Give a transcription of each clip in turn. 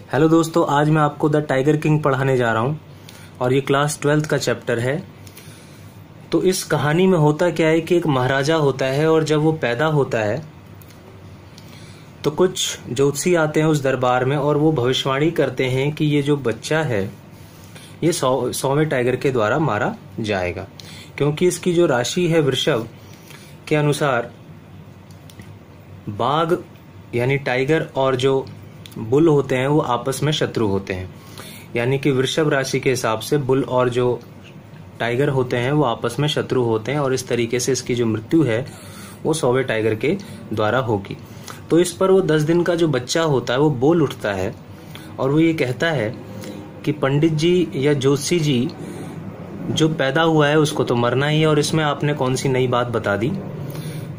Hello दोस्तों, आज मैं आपको द टाइगर किंग पढ़ाने जा रहा हूँ और ये क्लास 12th का चैप्टर है। तो इस कहानी में होता क्या है कि एक महाराजा होता है और जब वो पैदा होता है तो कुछ ज्योतिषी आते हैं उस दरबार में और वो भविष्यवाणी करते हैं कि ये जो बच्चा है ये 100वें टाइगर के द्वारा मारा जाएगा, क्योंकि इसकी जो राशि है वृषभ के अनुसार बाघ यानी टाइगर और जो बुल होते हैं वो आपस में शत्रु होते हैं। यानी कि वृषभ राशि के हिसाब से बुल और जो टाइगर होते हैं वो आपस में शत्रु होते हैं और इस तरीके से इसकी जो मृत्यु है वो 100वें टाइगर के द्वारा होगी। तो इस पर वो 10 दिन का जो बच्चा होता है वो बोल उठता है और वो ये कहता है कि पंडित जी या ज्योतिषी जी, जो पैदा हुआ है उसको तो मरना ही है और इसमें आपने कौन सी नई बात बता दी।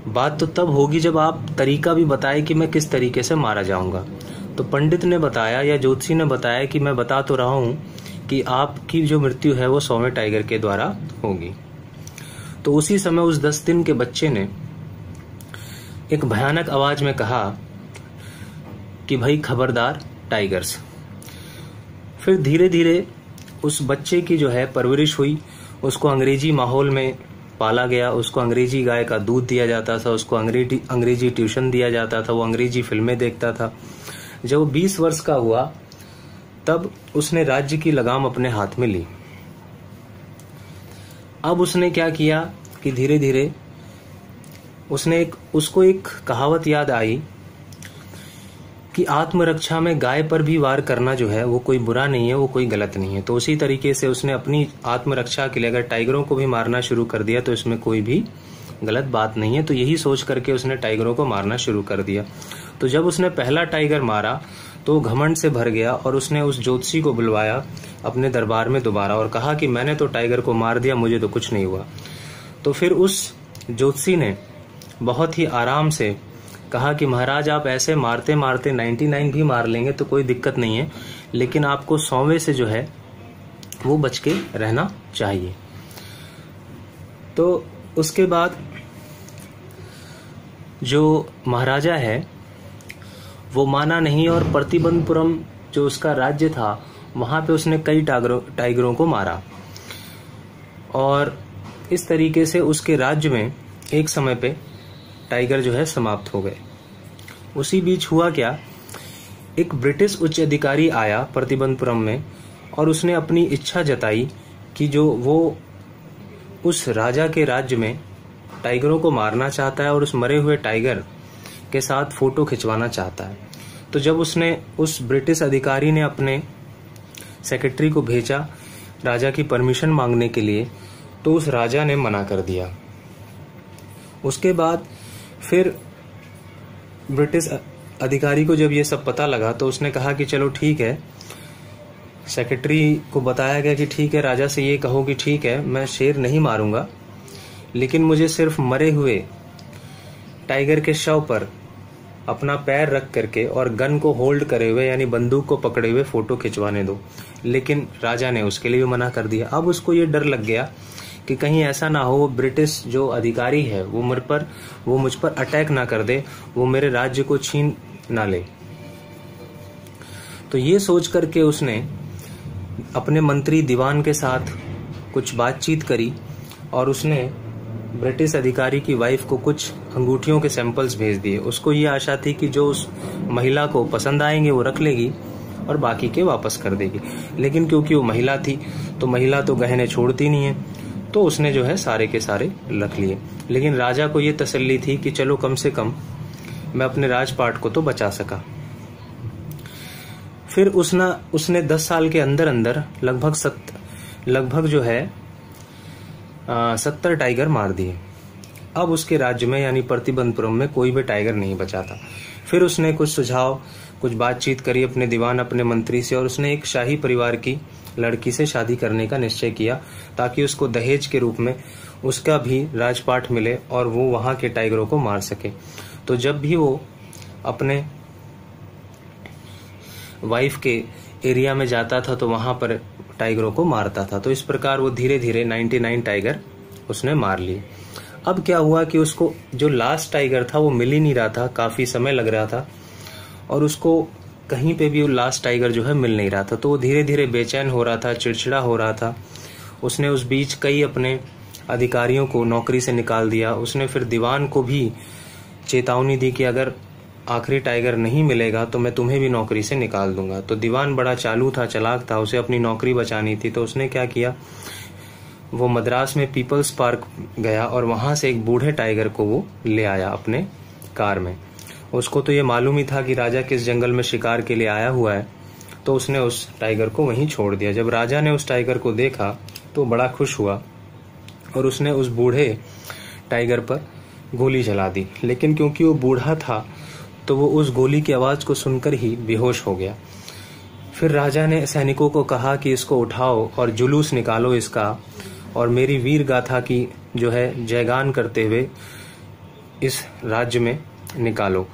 बात तो तब होगी जब आप तरीका भी बताए कि मैं किस तरीके से मारा जाऊंगा। तो पंडित ने बताया या ज्योतिषी ने बताया कि मैं बता तो रहा हूं कि आपकी जो मृत्यु है वो 100वें टाइगर के द्वारा होगी। तो उसी समय उस 10 दिन के बच्चे ने एक भयानक आवाज में कहा कि भाई खबरदार टाइगर्स। फिर धीरे धीरे उस बच्चे की जो है परवरिश हुई, उसको अंग्रेजी माहौल में पाला गया, उसको अंग्रेजी गाय का दूध दिया जाता था, उसको अंग्रेजी ट्यूशन दिया जाता था, वो अंग्रेजी फिल्में देखता था। जब वो 20 वर्ष का हुआ तब उसने राज्य की लगाम अपने हाथ में ली। अब उसने क्या किया कि धीरे धीरे उसको एक कहावत याद आई कि आत्मरक्षा में गाय पर भी वार करना जो है वो कोई बुरा नहीं है, वो कोई गलत नहीं है। तो उसी तरीके से उसने अपनी आत्मरक्षा के लिए अगर टाइगरों को भी मारना शुरू कर दिया तो इसमें कोई भी गलत बात नहीं है। तो यही सोच करके उसने टाइगरों को मारना शुरू कर दिया। तो जब उसने पहला टाइगर मारा तो वो घमंड से भर गया और उसने उस ज्योतिषी को बुलवाया अपने दरबार में दोबारा और कहा कि मैंने तो टाइगर को मार दिया, मुझे तो कुछ नहीं हुआ। तो फिर उस ज्योतिषी ने बहुत ही आराम से कहा कि महाराज, आप ऐसे मारते मारते 99 भी मार लेंगे तो कोई दिक्कत नहीं है, लेकिन आपको 100वें से जो है वो बच के रहना चाहिए। तो उसके बाद जो महाराजा है वो माना नहीं और प्रतिबंधपुरम जो उसका राज्य था वहां पे उसने कई टाइगरों को मारा और इस तरीके से उसके राज्य में एक समय पे टाइगर जो है समाप्त हो गए। उसी बीच हुआ क्या, एक ब्रिटिश उच्च अधिकारी आया प्रतिबंधपुरम में और उसने अपनी इच्छा जताई कि जो वो उस राजा के राज्य में टाइगरों को मारना चाहता है और उस मरे हुए टाइगर के साथ फोटो खिंचवाना चाहता है। तो जब उस ब्रिटिश अधिकारी ने अपने सेक्रेटरी को भेजा राजा की परमिशन मांगने के लिए, तो उस राजा ने मना कर दिया। उसके बाद फिर ब्रिटिश अधिकारी को जब ये सब पता लगा तो उसने कहा कि चलो ठीक है। सेक्रेटरी को बताया गया कि ठीक है, राजा से ये कहो कि ठीक है मैं शेर नहीं मारूंगा, लेकिन मुझे सिर्फ मरे हुए टाइगर के शव पर अपना पैर रख करके और गन को होल्ड करे हुए यानी बंदूक को पकड़े हुए फोटो खिंचवाने दो। लेकिन राजा ने उसके लिए भी मना कर दिया। अब उसको ये डर लग गया कि कहीं ऐसा ना हो वो ब्रिटिश जो अधिकारी है वो मुझ पर अटैक ना कर दे, वो मेरे राज्य को छीन ना ले। तो ये सोच करके उसने अपने मंत्री दीवान के साथ कुछ बातचीत करी और उसने ब्रिटिश अधिकारी की वाइफ को कुछ अंगूठियों के सैंपल्स भेज दिए। उसको ये आशा थी कि जो उस महिला को पसंद आएंगे वो रख लेगी और बाकी के वापस कर देगी। लेकिन क्योंकि वो महिला थी तो महिला तो गहने छोड़ती नहीं है, तो उसने जो है सारे के सारे रख लिए। लेकिन राजा को ये तसल्ली थी कि चलो कम से कम मैं अपने राजपाट को तो बचा सका। फिर उसने 10 साल के अंदर अंदर लगभग जो है 70 टाइगर मार दिए। अब उसके राज्य में यानी प्रतिबंधपुरम में कोई भी टाइगर नहीं बचा था। फिर उसने कुछ बातचीत करी अपने दीवान अपने मंत्री से और उसने एक शाही परिवार की लड़की से शादी करने का निश्चय किया ताकि उसको दहेज के रूप में उसका भी राजपाट मिले और वो वहां के टाइगरों को मार सके। तो जब भी वो अपने वाइफ के एरिया में जाता था तो वहां पर टाइगरों को मारता था। तो इस प्रकार वो धीरे धीरे 99 टाइगर उसने मार लिए। अब क्या हुआ कि उसको जो लास्ट टाइगर था वो मिल ही नहीं रहा था, काफी समय लग रहा था और उसको कहीं पे भी वो लास्ट टाइगर जो है मिल नहीं रहा था। तो वो धीरे धीरे बेचैन हो रहा था, चिड़चिड़ा हो रहा था। उसने उस बीच कई अपने अधिकारियों को नौकरी से निकाल दिया। उसने फिर दीवान को भी चेतावनी दी कि अगर आखिरी टाइगर नहीं मिलेगा तो मैं तुम्हें भी नौकरी से निकाल दूंगा। तो दीवान बड़ा चालू था, चालाक था, उसे अपनी नौकरी बचानी थी। तो उसने क्या किया, वो मद्रास में पीपल्स पार्क गया और वहां से एक बूढ़े टाइगर को वो ले आया अपने कार में। उसको तो ये मालूम ही था कि राजा किस जंगल में शिकार के लिए आया हुआ है, तो उसने उस टाइगर को वहीं छोड़ दिया। जब राजा ने उस टाइगर को देखा तो बड़ा खुश हुआ और उसने उस बूढ़े टाइगर पर गोली चला दी। लेकिन क्योंकि वो बूढ़ा था तो वो उस गोली की आवाज को सुनकर ही बेहोश हो गया। फिर राजा ने सैनिकों को कहा कि इसको उठाओ और जुलूस निकालो इसका, और मेरी वीर गाथा की जो है जयगान करते हुए इस राज्य में निकालो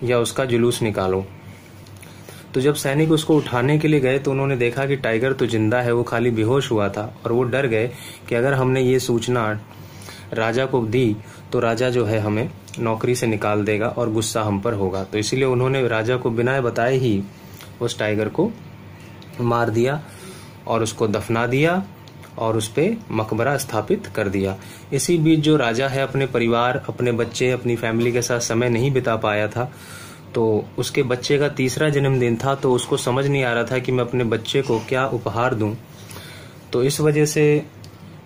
या उसका जुलूस निकालो। तो जब सैनिक उसको उठाने के लिए गए तो उन्होंने देखा कि टाइगर तो जिंदा है, वो खाली बेहोश हुआ था। और वो डर गए कि अगर हमने ये सूचना राजा को दी तो राजा जो है हमें नौकरी से निकाल देगा और गुस्सा हम पर होगा। तो इसीलिए उन्होंने राजा को बिना बताए ही उस टाइगर को मार दिया और उसको दफना दिया और उस पे मकबरा स्थापित कर दिया। इसी बीच जो राजा है अपने परिवार, अपने बच्चे, अपनी फैमिली के साथ समय नहीं बिता पाया था। तो उसके बच्चे का तीसरा जन्मदिन था, तो उसको समझ नहीं आ रहा था कि मैं अपने बच्चे को क्या उपहार दूं। तो इस वजह से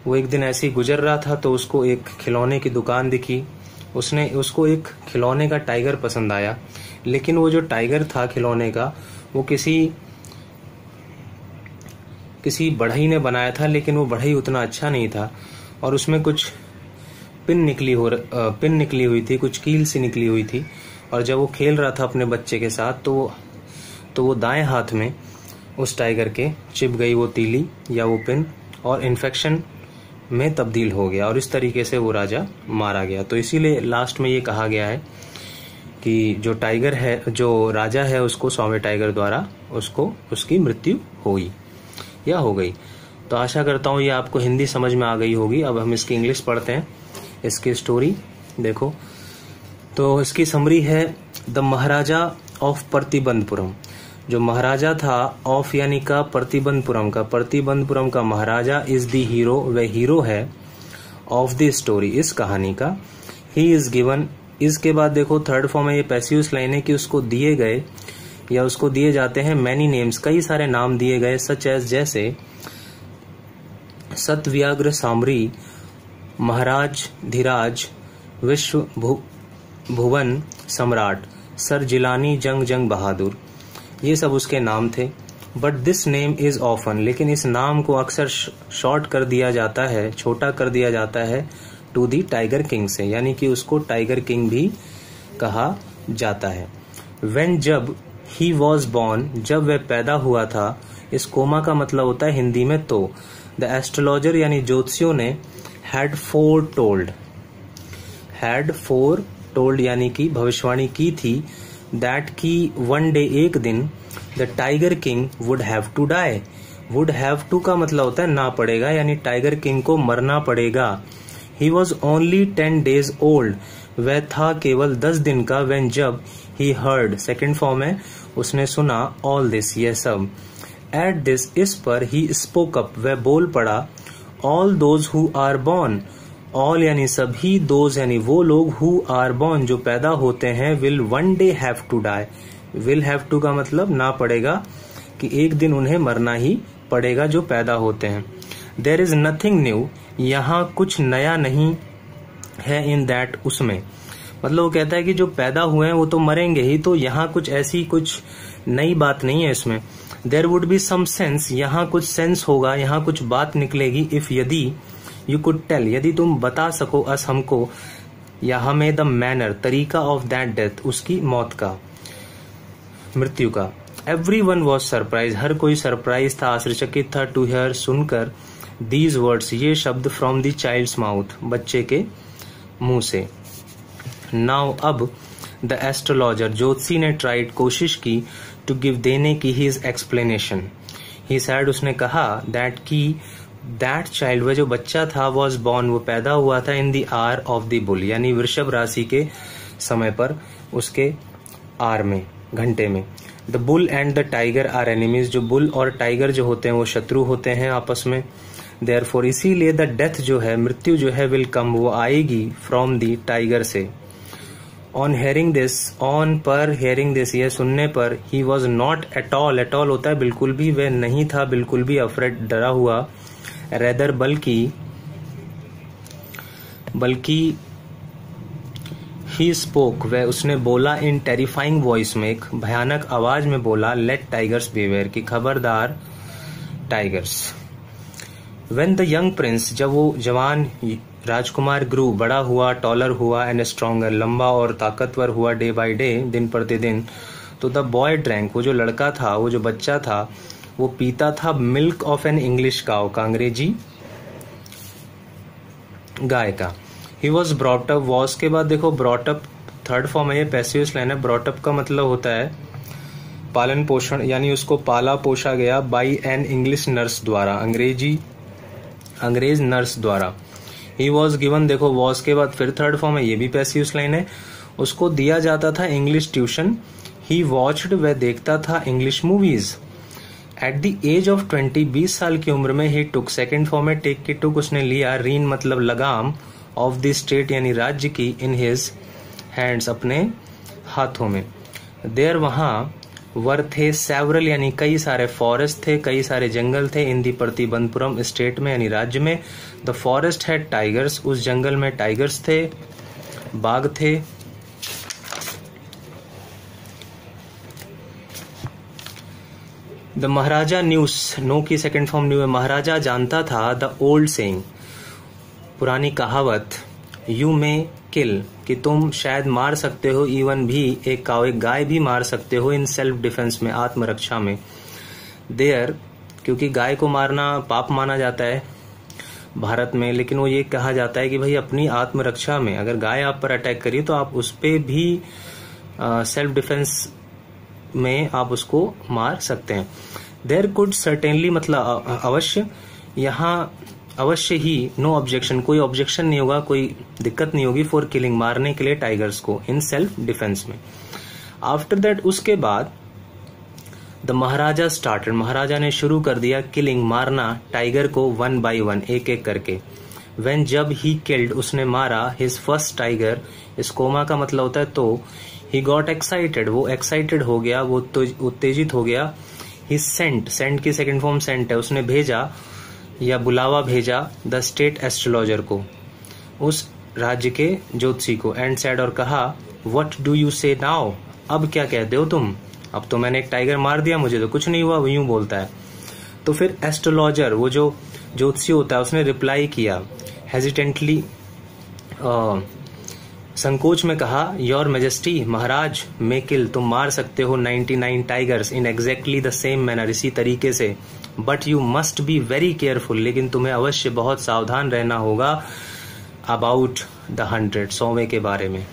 वो एक दिन ऐसे ही गुजर रहा था तो उसको एक खिलौने की दुकान दिखी। उसको एक खिलौने का टाइगर पसंद आया, लेकिन वो जो टाइगर था खिलौने का वो किसी बढ़ई ने बनाया था, लेकिन वो बढ़ई उतना अच्छा नहीं था और उसमें कुछ पिन निकली हुई थी, कुछ कील सी निकली हुई थी। और जब वो खेल रहा था अपने बच्चे के साथ तो वो दाएं हाथ में उस टाइगर के चिप गई वो तीली या वो पिन और इन्फेक्शन में तब्दील हो गया और इस तरीके से वो राजा मारा गया। तो इसीलिए लास्ट में ये कहा गया है कि जो टाइगर है, जो राजा है, उसको स्वामी टाइगर द्वारा उसकी मृत्यु हुई या हो गई। तो आशा करता हूँ ये आपको हिंदी समझ में आ गई होगी। अब हम इसकी इंग्लिश पढ़ते हैं। इसकी स्टोरी देखो, तो इसकी समरी है द महाराजा ऑफ प्रतिबंधपुरम। जो महाराजा था ऑफ यानी का प्रतिबंधपुरम का महाराजा इज द हीरो, वह हीरो है ऑफ द स्टोरी, इस कहानी का। ही इज गिवन, इसके बाद देखो थर्ड फॉर्म में ये पैसिव लाइन है कि उसको दिए गए या उसको दिए जाते हैं मैनी नेम्स, कई सारे नाम दिए गए, सच एज जैसे सतव्याग्र सामरी, महाराज धीराज, विश्व भुवन सम्राट, सर जिलानी जंग बहादुर, ये सब उसके नाम थे। But this name is often, लेकिन इस नाम को अक्सर शॉर्ट कर दिया जाता है, छोटा कर दिया जाता है टू दी टाइगर किंग से, यानी कि उसको टाइगर किंग भी कहा जाता है। व्हेन, जब, ही वॉज बॉर्न, जब वह पैदा हुआ था। इस कोमा का मतलब होता है हिंदी में तो। द एस्ट्रोलॉजर यानी ज्योतिषियों ने हैड फोर टोल्ड यानी कि भविष्यवाणी की थी दैट की वन डे, एक दिन, the tiger king would have to die. Would have to का मतलब होता है ना पड़ेगा, यानी टाइगर किंग को मरना पड़ेगा। He was only 10 days old, वह था केवल 10 दिन का। व्हेन, जब, ही हर्ड, सेकेंड फॉर्म है, उसने सुना, ऑल दिस, यह सब। एट दिस, इस पर, ही स्पोक अप, वह बोल पड़ा, all those who are born, all यानी सभी, दोज यानी वो लोग, हु आर बॉर्न जो पैदा होते हैं, will one day have to die. Will have to का मतलब ना पड़ेगा, कि एक दिन उन्हें मरना ही पड़ेगा जो पैदा होते हैं। देयर इज नथिंग न्यू, यहाँ कुछ नया नहीं है, इन दैट, उसमें, मतलब वो कहता है कि जो पैदा हुए हैं वो तो मरेंगे ही, तो यहाँ कुछ ऐसी कुछ नई बात नहीं है इसमें। There would be some sense, यहाँ कुछ सेंस होगा, यहाँ कुछ बात निकलेगी। इफ, यदि, यू कुड टेल, यदि तुम बता सको, अस हमको, या हमें, द मैनर, तरीका, ऑफ दैट डेथ, उसकी मौत का, मृत्यु का। एवरीवन वॉज सरप्राइज, हर कोई सरप्राइज था, आश्चर्यचकित था, टू हियर, सुनकर, दीज वर्ड्स, ये शब्द, फ्रॉम द चाइल्ड्स माउथ, बच्चे के मुंह से। नाउ, अब, द एस्ट्रोलॉजर, ज्योतिषी ने ट्राइड, कोशिश की, टू गिव, देने की, हिज एक्सप्लेनेशन। ही सैड, उसने कहा, दैट की, दैट चाइल्ड, वह जो बच्चा था, वॉज बॉर्न, वो पैदा हुआ था, in the hour of the bull, यानी वृषभ राशि के समय पर, उसके आर में, घंटे में। The bull and the tiger are enemies, जो बुल और टाइगर जो होते हैं वो शत्रु होते हैं आपस में। देयरफॉर इसीलिए द डेथ जो है, मृत्यु जो है, विल कम, वो आएगी फ्रॉम द टाइगर से। ऑन हेयरिंग दिस, ऑन पर हेयरिंग दिस, ये सुनने पर, he was not at all, at all होता है बिल्कुल भी, वह नहीं था बिल्कुल भी अफ्रेड, डरा हुआ, रेदर बल्कि ही स्पोक, वह उसने बोला, इन टेरिफाइंग वॉइस में, एक भयानक आवाज में बोला, लेट टाइगर्स बीवेयर, की खबरदार tigers. When the young Prince, जब वो जवान राजकुमार ग्रू, बड़ा हुआ, टॉलर हुआ, एंड स्ट्रॉन्गर, लंबा और ताकतवर हुआ, डे बाय डे, दिन प्रतिदिन, तो द बॉय ड्रैंक, वो जो लड़का था, वो जो बच्चा था, वो पीता था milk of an English cow, का अंग्रेजी गाय का। He was brought up, was के बाद देखो ब्रॉट अप थर्ड फॉर्म है, ये पैसिव लाइन है। ब्रॉट अप का मतलब होता है पालन पोषण, यानी उसको पाला पोषा गया, बाई एन इंग्लिश नर्स द्वारा, अंग्रेज नर्स द्वारा। ही वॉज गिवन, देखो वॉज के बाद फिर थर्ड फॉर्म है, ये भी पैसिव लाइन है। उसको दिया जाता था इंग्लिश ट्यूशन। ही वॉच्ड, वह देखता था English movies. At the age of 20, 20 साल की उम्र में, ही टुक, सेकेंड फॉर्म है टेक की टुक, उसने लिया, रीन मतलब लगाम, ऑफ द स्टेट यानी राज्य की, इन हिज हैंड्स, अपने हाथों में। देयर, वहां, वर थे सेवरल यानी कई सारे, फॉरेस्ट थे, कई सारे जंगल थे, इन दी प्रतिबंधपुरम स्टेट में यानी राज्य में। द फॉरेस्ट हैड टाइगर्स, उस जंगल में टाइगर्स थे, बाघ थे। द महाराजा न्यूज, नो की सेकेंड फॉर्म न्यू है, महाराजा जानता था, द ओल्ड सेइंग, पुरानी कहावत, यू में किल, कि तुम शायद मार सकते हो, इवन भी एक काऊ, एक गाय भी मार सकते हो, इन सेल्फ डिफेंस में, आत्मरक्षा में। देयर, क्योंकि गाय को मारना पाप माना जाता है भारत में, लेकिन वो ये कहा जाता है कि भाई अपनी आत्मरक्षा में, अगर गाय आप पर अटैक करिए तो आप उस पे भी सेल्फ डिफेंस में आप उसको मार सकते हैं। देयर कुड सर्टेनली मतलब अवश्य, यहाँ अवश्य ही, नो ऑब्जेक्शन, कोई ऑब्जेक्शन नहीं होगा, कोई दिक्कत नहीं होगी, फॉर किलिंग, मारने के लिए टाइगर्स को, इन सेल्फ डिफेंस में। आफ्टर दैट, उसके बाद, द महाराजा स्टार्टेड, महाराजा ने शुरू कर दिया, किलिंग, मारना, टाइगर को, वन बाय वन, एक एक करके। व्हेन, जब, ही किल्ड, उसने मारा, हिज फर्स्ट टाइगर, इस कोमा का मतलब होता है तो, ही गॉट एक्साइटेड, वो एक्साइटेड हो गया, वो उत्तेजित हो गया। ही सेंट, सेंट की सेकेंड फॉर्म सेंट है, उसने भेजा या बुलावा भेजा, द स्टेट एस्ट्रोलॉजर को, उस राज्य के ज्योतिषी को, एंड सेड, और कहा, व्हाट डू यू से नाउ, अब क्या कहते हो तुम, अब तो मैंने एक टाइगर मार दिया, मुझे तो कुछ नहीं हुआ, वो यूं बोलता है। तो फिर एस्ट्रोलॉजर, वो जो ज्योतिषी होता है, उसने रिप्लाई किया, हेजिटेंटली, संकोच में कहा, योर मेजेस्टी, महाराज, मे किल, तुम मार सकते हो 99 tigers in exactly the same manner, इसी तरीके से, but you must be very careful, लेकिन तुम्हें अवश्य बहुत सावधान रहना होगा, अबाउट द 100, 100वें के बारे में।